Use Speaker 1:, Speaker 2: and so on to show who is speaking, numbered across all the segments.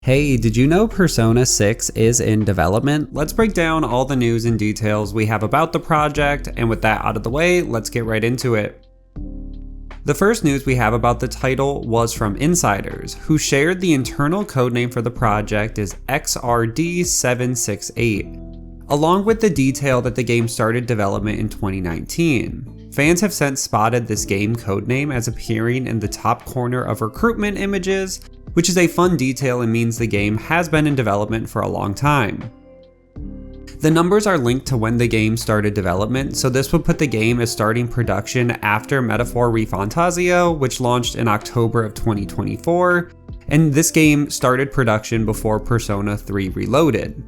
Speaker 1: Hey, did you know Persona 6 is in development? Let's break down all the news and details we have about the project, and with that out of the way, let's get right into it. The first news we have about the title was from insiders, who shared the internal codename for the project is XRD768, along with the detail that the game started development in 2019. Fans have since spotted this game codename as appearing in the top corner of recruitment images, which is a fun detail and means the game has been in development for a long time. The numbers are linked to when the game started development, so this would put the game as starting production after Metaphor ReFantazio, which launched in October of 2024, and this game started production before Persona 3 Reloaded.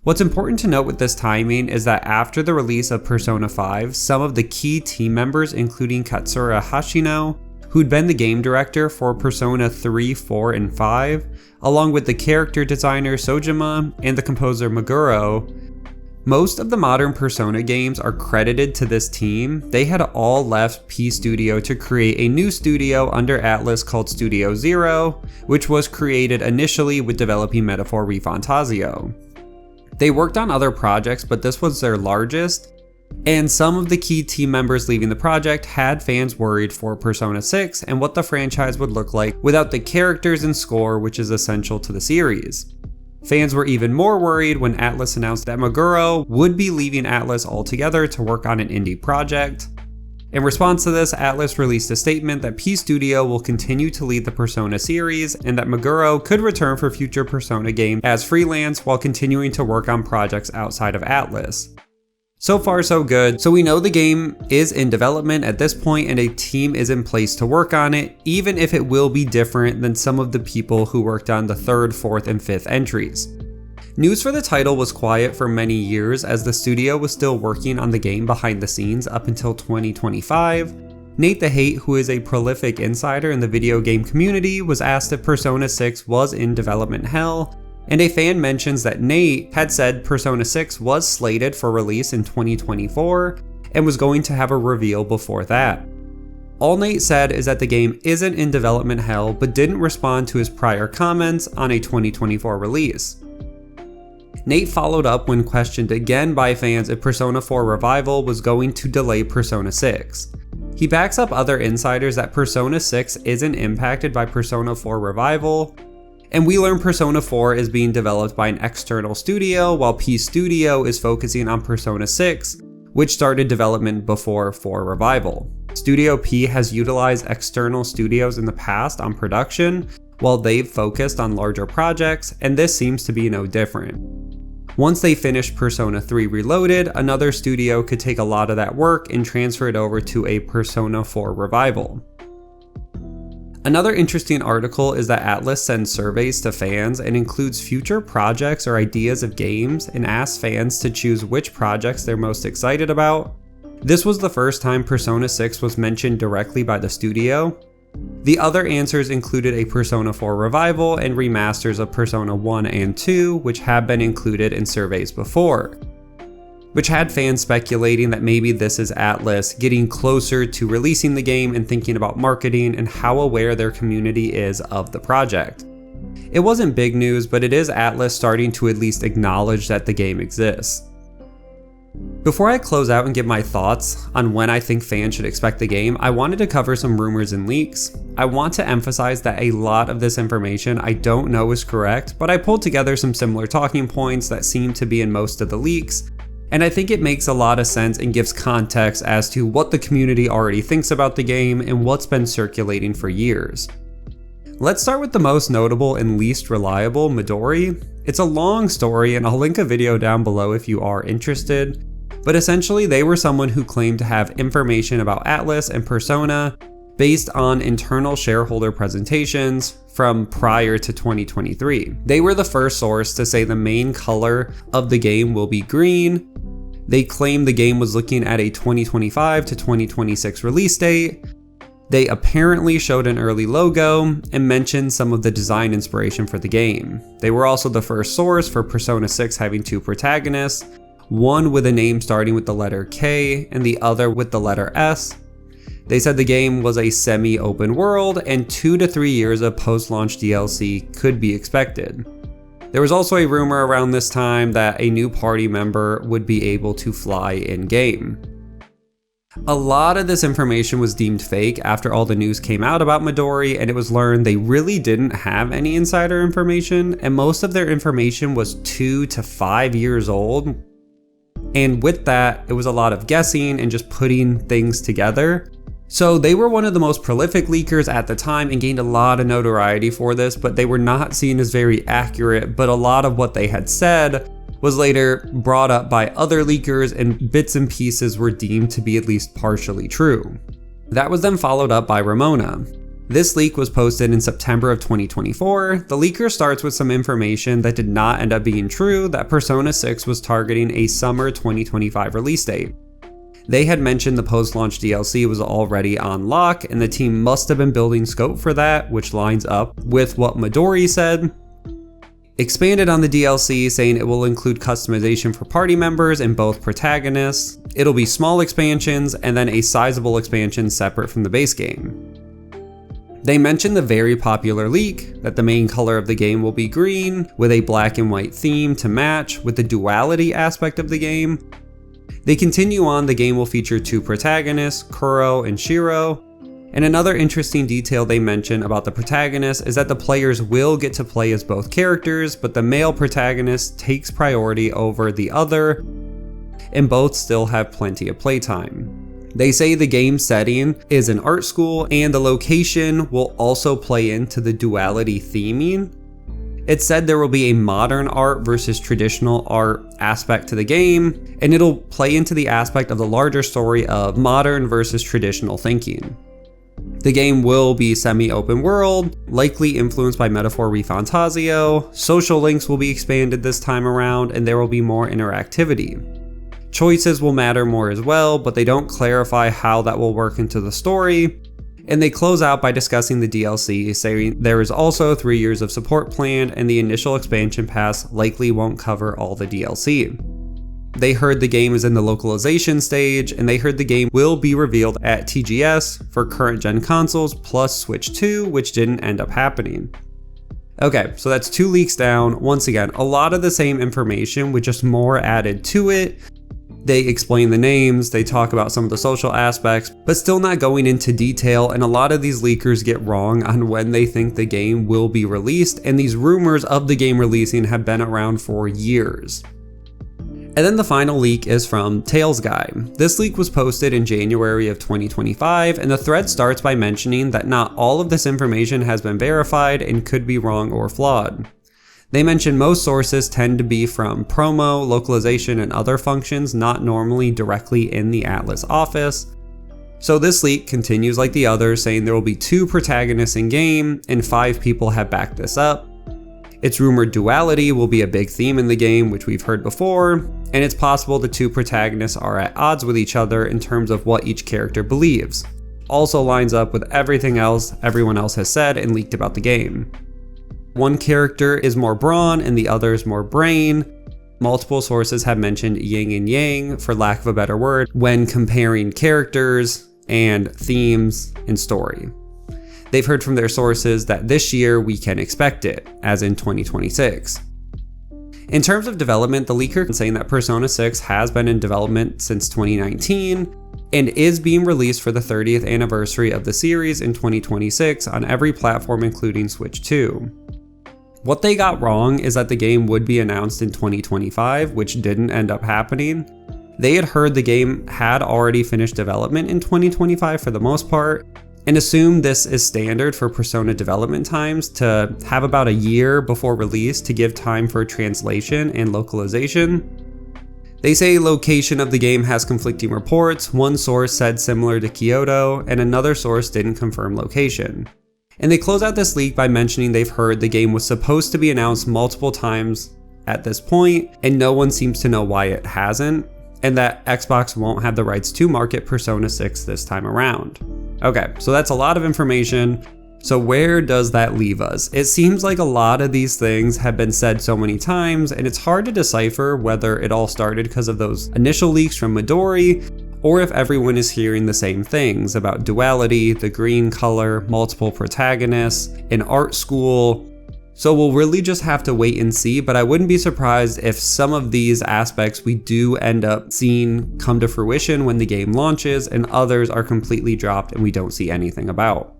Speaker 1: What's important to note with this timing is that after the release of Persona 5, some of the key team members, including Katsura Hashino, who'd been the game director for Persona 3, 4, and 5, along with the character designer Sojima and the composer Meguro. Most of the modern Persona games are credited to this team. They had all left P Studio to create a new studio under Atlus called Studio Zero, which was created initially with developing Metaphor ReFantazio. They worked on other projects, but this was their largest, and some of the key team members leaving the project had fans worried for Persona 6 and what the franchise would look like without the characters and score, which is essential to the series. Fans were even more worried when Atlus announced that Meguro would be leaving Atlus altogether to work on an indie project. In response to this, Atlus released a statement that P Studio will continue to lead the Persona series and that Meguro could return for future Persona games as freelance while continuing to work on projects outside of Atlus. So far so good, so we know the game is in development at this point and a team is in place to work on it, even if it will be different than some of the people who worked on the 3rd, 4th, and 5th entries. News for the title was quiet for many years as the studio was still working on the game behind the scenes up until 2025. Nate the Hate, who is a prolific insider in the video game community, was asked if Persona 6 was in development hell, and a fan mentions that Nate had said Persona 6 was slated for release in 2024 and was going to have a reveal before that. All Nate said is that the game isn't in development hell, but didn't respond to his prior comments on a 2024 release. Nate followed up when questioned again by fans if Persona 4 Revival was going to delay Persona 6. He backs up other insiders that Persona 6 isn't impacted by Persona 4 Revival, and we learn Persona 4 is being developed by an external studio, while P Studio is focusing on Persona 6, which started development before 4 Revival. Studio P has utilized external studios in the past on production, while they've focused on larger projects, and this seems to be no different. Once they finish Persona 3 Reloaded, another studio could take a lot of that work and transfer it over to a Persona 4 Revival. Another interesting article is that Atlus sends surveys to fans and includes future projects or ideas of games and asks fans to choose which projects they're most excited about. This was the first time Persona 6 was mentioned directly by the studio. The other answers included a Persona 4 Revival and remasters of Persona 1 and 2, which have been included in surveys before, which had fans speculating that maybe this is Atlus getting closer to releasing the game and thinking about marketing and how aware their community is of the project. It wasn't big news, but it is Atlus starting to at least acknowledge that the game exists. Before I close out and give my thoughts on when I think fans should expect the game, I wanted to cover some rumors and leaks. I want to emphasize that a lot of this information I don't know is correct, but I pulled together some similar talking points that seem to be in most of the leaks, and I think it makes a lot of sense and gives context as to what the community already thinks about the game and what's been circulating for years. Let's start with the most notable and least reliable, Midori. It's a long story and I'll link a video down below if you are interested, but essentially they were someone who claimed to have information about Atlus and Persona based on internal shareholder presentations from prior to 2023. They were the first source to say the main color of the game will be green. They claimed the game was looking at a 2025 to 2026 release date. They apparently showed an early logo and mentioned some of the design inspiration for the game. They were also the first source for Persona 6 having 2 protagonists, one with a name starting with the letter K and the other with the letter S. They said the game was a semi-open world and 2 to 3 years of post-launch DLC could be expected. There was also a rumor around this time that a new party member would be able to fly in-game. A lot of this information was deemed fake after all the news came out about Midori, and it was learned they really didn't have any insider information, and most of their information was 2 to 5 years old. And with that, it was a lot of guessing and just putting things together. So they were one of the most prolific leakers at the time and gained a lot of notoriety for this, but they were not seen as very accurate, but a lot of what they had said was later brought up by other leakers, and bits and pieces were deemed to be at least partially true. That was then followed up by Ramona. This leak was posted in September of 2024. The leaker starts with some information that did not end up being true, that Persona 6 was targeting a summer 2025 release date. They had mentioned the post-launch DLC was already on lock, and the team must have been building scope for that, which lines up with what Midori said. Expanded on the DLC, saying it will include customization for party members and both protagonists. It'll be small expansions and then a sizable expansion separate from the base game. They mentioned the very popular leak, that the main color of the game will be green, with a black and white theme to match with the duality aspect of the game. They continue on, the game will feature 2 protagonists, Kuro and Shiro. And another interesting detail they mention about the protagonist is that the players will get to play as both characters, but the male protagonist takes priority over the other, and both still have plenty of playtime. They say the game setting is an art school, and the location will also play into the duality theming. It said there will be a modern art versus traditional art aspect to the game, and it'll play into the aspect of the larger story of modern versus traditional thinking. The game will be semi-open world, likely influenced by Metaphor ReFantazio. Social links will be expanded this time around, and there will be more interactivity. Choices will matter more as well, but they don't clarify how that will work into the story. And they close out by discussing the DLC, saying there is also 3 years of support planned, and the initial expansion pass likely won't cover all the DLC. They heard the game is in the localization stage, and they heard the game will be revealed at TGS for current gen consoles plus Switch 2, which didn't end up happening. Okay, so that's 2 leaks down. Once again, a lot of the same information with just more added to it. They explain the names, they talk about some of the social aspects, but still not going into detail, and a lot of these leakers get wrong on when they think the game will be released, and these rumors of the game releasing have been around for years. And then the final leak is from Tails Guy. This leak was posted in January of 2025, and the thread starts by mentioning that not all of this information has been verified and could be wrong or flawed. They mention most sources tend to be from promo, localization, and other functions not normally directly in the Atlas office. So this leak continues like the others, saying there will be 2 protagonists in game, and 5 people have backed this up. It's rumored duality will be a big theme in the game, which we've heard before, and it's possible the 2 protagonists are at odds with each other in terms of what each character believes. Also lines up with everything else everyone else has said and leaked about the game. One character is more brawn and the other is more brain. Multiple sources have mentioned yin and yang, for lack of a better word, when comparing characters and themes and story. They've heard from their sources that this year we can expect it, as in 2026. In terms of development, the leaker is saying that Persona 6 has been in development since 2019 and is being released for the 30th anniversary of the series in 2026 on every platform including Switch 2. What they got wrong is that the game would be announced in 2025, which didn't end up happening. They had heard the game had already finished development in 2025 for the most part, and assumed this is standard for Persona development times, to have about a year before release to give time for translation and localization. They say location of the game has conflicting reports. One source said similar to Kyoto, and another source didn't confirm location. And they close out this leak by mentioning they've heard the game was supposed to be announced multiple times at this point, and no one seems to know why it hasn't, and that Xbox won't have the rights to market Persona 6 this time around. Okay, so that's a lot of information. So where does that leave us? It seems like a lot of these things have been said so many times, and it's hard to decipher whether it all started because of those initial leaks from Midori, or if everyone is hearing the same things about duality, the green color, multiple protagonists, an art school. So we'll really just have to wait and see, but I wouldn't be surprised if some of these aspects we do end up seeing come to fruition when the game launches, and others are completely dropped and we don't see anything about.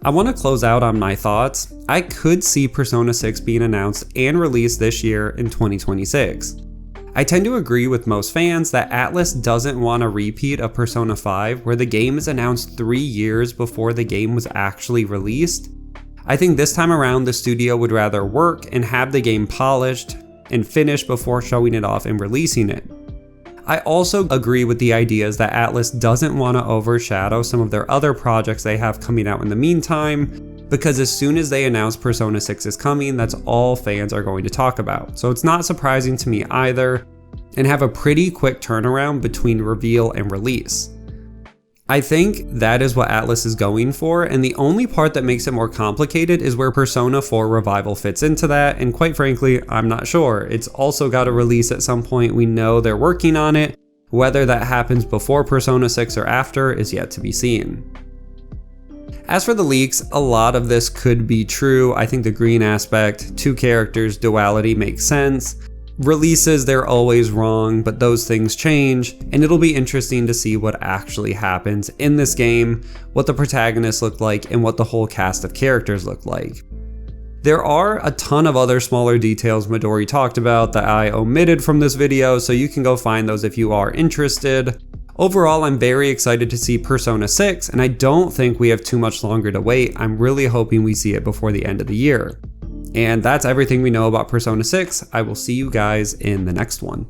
Speaker 1: I want to close out on my thoughts. I could see Persona 6 being announced and released this year in 2026. I tend to agree with most fans that Atlus doesn't want a repeat of Persona 5 where the game is announced 3 years before the game was actually released. I think this time around the studio would rather work and have the game polished and finished before showing it off and releasing it. I also agree with the ideas that Atlus doesn't want to overshadow some of their other projects they have coming out in the meantime, because as soon as they announce Persona 6 is coming, that's all fans are going to talk about. So it's not surprising to me either, and have a pretty quick turnaround between reveal and release. I think that is what Atlus is going for, and the only part that makes it more complicated is where Persona 4 Revival fits into that, and quite frankly, I'm not sure. It's also got to release at some point. We know they're working on it. Whether that happens before Persona 6 or after is yet to be seen. As for the leaks, a lot of this could be true. I think the green aspect, 2 characters, duality makes sense. Releases, they're always wrong, but those things change, and it'll be interesting to see what actually happens in this game, what the protagonists look like, and what the whole cast of characters look like. There are a ton of other smaller details Midori talked about that I omitted from this video, so you can go find those if you are interested. Overall, I'm very excited to see Persona 6, and I don't think we have too much longer to wait. I'm really hoping we see it before the end of the year. And that's everything we know about Persona 6. I will see you guys in the next one.